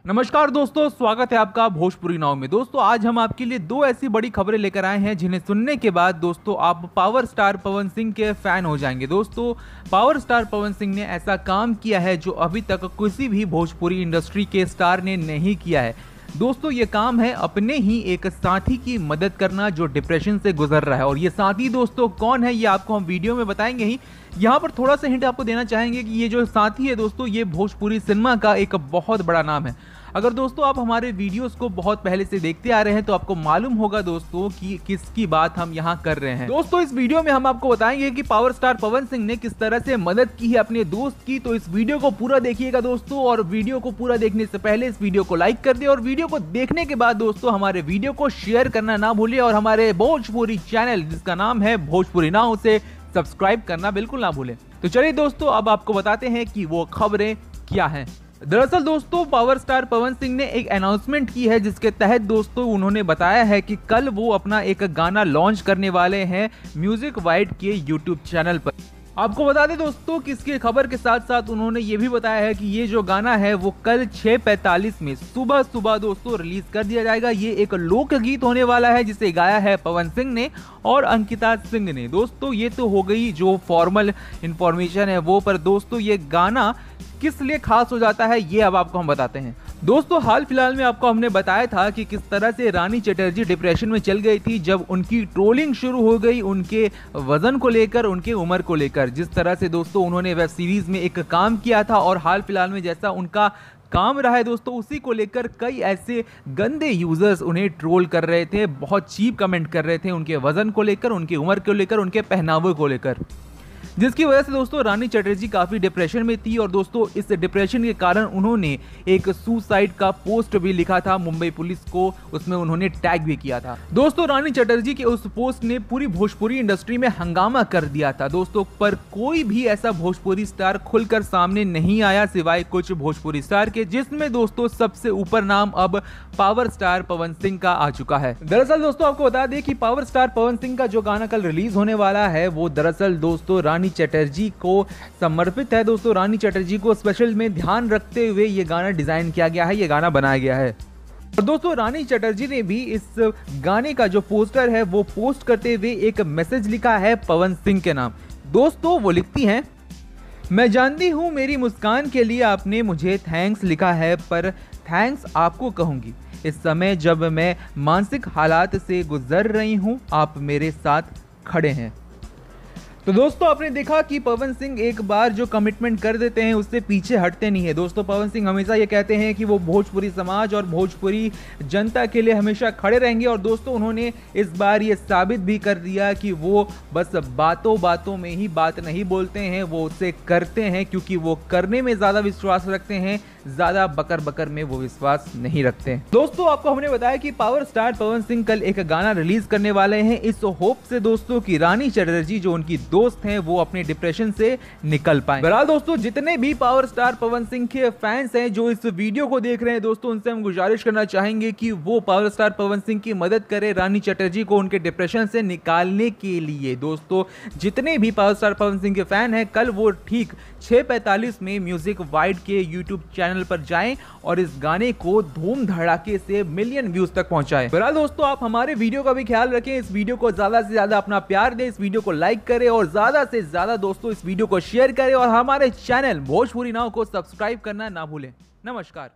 नमस्कार दोस्तों, स्वागत है आपका भोजपुरी नाव में। दोस्तों आज हम आपके लिए दो ऐसी बड़ी खबरें लेकर आए हैं जिन्हें सुनने के बाद दोस्तों आप पावर स्टार पवन सिंह के फैन हो जाएंगे। दोस्तों पावर स्टार पवन सिंह ने ऐसा काम किया है जो अभी तक किसी भी भोजपुरी इंडस्ट्री के स्टार ने नहीं किया है। दोस्तों ये काम है अपने ही एक साथी की मदद करना जो डिप्रेशन से गुजर रहा है, और ये साथी दोस्तों कौन है ये आपको हम वीडियो में बताएंगे ही। यहाँ पर थोड़ा सा हिंट आपको देना चाहेंगे कि ये जो साथी है दोस्तों ये भोजपुरी सिनेमा का एक बहुत बड़ा नाम है। अगर दोस्तों आप हमारे वीडियोस को बहुत पहले से देखते आ रहे हैं तो आपको मालूम होगा दोस्तों कि किसकी बात हम यहाँ कर रहे हैं। दोस्तों इस वीडियो में हम आपको बताएंगे कि पावर स्टार पवन सिंह ने किस तरह से मदद की है अपने दोस्त की। तो इस वीडियो को पूरा देखिएगा दोस्तों, और वीडियो को पूरा देखने से पहले इस वीडियो को लाइक कर दे, और वीडियो को देखने के बाद दोस्तों हमारे वीडियो को शेयर करना ना भूलिए, और हमारे भोजपुरी चैनल जिसका नाम है भोजपुरी नाव उसे सब्सक्राइब करना बिल्कुल ना भूलें। तो चलिए दोस्तों अब आपको बताते हैं कि वो खबरें क्या हैं। दरअसल दोस्तों पावर स्टार पवन सिंह ने एक अनाउंसमेंट की है जिसके तहत दोस्तों उन्होंने बताया है कि कल वो अपना एक गाना लॉन्च करने वाले हैं म्यूजिक वाइड के यूट्यूब चैनल पर। आपको बता दें दोस्तों कि इसकी खबर के साथ साथ उन्होंने ये भी बताया है कि ये जो गाना है वो कल 6:45 में सुबह दोस्तों रिलीज कर दिया जाएगा। ये एक लोकगीत होने वाला है जिसे गाया है पवन सिंह ने और अंकिता सिंह ने। दोस्तों ये तो हो गई जो फॉर्मल इंफॉर्मेशन है वो, पर दोस्तों ये गाना किस लिए खास हो जाता है ये अब आपको हम बताते हैं। दोस्तों हाल फिलहाल में आपको हमने बताया था कि किस तरह से रानी चटर्जी डिप्रेशन में चल गई थी जब उनकी ट्रोलिंग शुरू हो गई उनके वजन को लेकर, उनके उम्र को लेकर। जिस तरह से दोस्तों उन्होंने वेब सीरीज में एक काम किया था और हाल फिलहाल में जैसा उनका काम रहा है दोस्तों उसी को लेकर कई ऐसे गंदे यूजर्स उन्हें ट्रोल कर रहे थे, बहुत चीप कमेंट कर रहे थे उनके वजन को लेकर, उनकी उम्र को लेकर, उनके पहनावे को लेकर, जिसकी वजह से दोस्तों रानी चटर्जी काफी डिप्रेशन में थी। और दोस्तों इस डिप्रेशन के कारण उन्होंने एक सुसाइड का पोस्ट भी लिखा था मुंबई पुलिस को, उसमें उन्होंने टैग भी किया था। दोस्तों रानी चटर्जी के उस पोस्ट ने पूरी भोजपुरी इंडस्ट्री में हंगामा कर दिया था दोस्तों, पर कोई भी ऐसा भोजपुरी स्टार खुलकर सामने नहीं आया सिवाय कुछ भोजपुरी स्टार के, जिसमें दोस्तों सबसे ऊपर नाम अब पावर स्टार पवन सिंह का आ चुका है। दरअसल दोस्तों आपको बता दें कि पावर स्टार पवन सिंह का जो गाना कल रिलीज होने वाला है वो दरअसल दोस्तों रानी चटर्जी को समर्पित है। दोस्तों रानी चटर्जी को स्पेशल में ध्यान रखते हुए ये गाना डिजाइन किया गया है, ये गाना बनाया गया है। और दोस्तों रानी चटर्जी ने भी इस गाने का जो पोस्टर है वो पोस्ट करते हुए एक मैसेज लिखा है पवन सिंह के नाम। दोस्तों वो लिखती हैं, मैं जानती हूँ मेरी मुस्कान के लिए आपने मुझे थैंक्स लिखा है, पर थैंक्स आपको कहूंगी इस समय जब मैं मानसिक हालात से गुजर रही हूँ, आप मेरे साथ खड़े हैं। तो दोस्तों आपने देखा कि पवन सिंह एक बार जो कमिटमेंट कर देते हैं उससे पीछे हटते नहीं है। दोस्तों पवन सिंह हमेशा ये कहते हैं कि वो भोजपुरी समाज और भोजपुरी जनता के लिए हमेशा खड़े रहेंगे, और दोस्तों उन्होंने इस बार ये साबित भी कर दिया कि वो बस बातों बातों में ही बात नहीं बोलते हैं, वो उसे करते हैं, क्योंकि वो करने में ज़्यादा विश्वास रखते हैं, ज़्यादा बकर बकर में वो विश्वास नहीं रखते हैं। दोस्तों आपको हमने बताया कि पावर स्टार पवन सिंह कल एक गाना रिलीज करने वाले हैं इस होप से दोस्तों कि रानी चटर्जी जो उनकी दोस्त हैं वो अपने डिप्रेशन से निकल पाए। बहरहाल दोस्तों जितने भी पावर स्टार पवन सिंह के फैंस हैं जो इस वीडियो को देख रहे हैं दोस्तों, उनसे हम गुजारिश करना चाहेंगे कि वो पावर स्टार पवन सिंह की मदद करें रानी चटर्जी को उनके डिप्रेशन से निकालने के लिए। दोस्तों जितने भी पावर स्टार पवन सिंह के फैन हैं कल वो ठीक 6:45 में म्यूजिक वाइड के यूट्यूब चैनल पर जाएं और इस गाने को धूम धड़ाके से मिलियन व्यूज तक पहुंचाएं। बहरहाल दोस्तों आप हमारे वीडियो का भी ख्याल रखें, इस वीडियो को ज्यादा से ज्यादा अपना प्यार दें, इस वीडियो को लाइक करें और ज्यादा से ज्यादा दोस्तों इस वीडियो को शेयर करें, और हमारे चैनल भोजपुरी नाव को सब्सक्राइब करना ना भूलें। नमस्कार।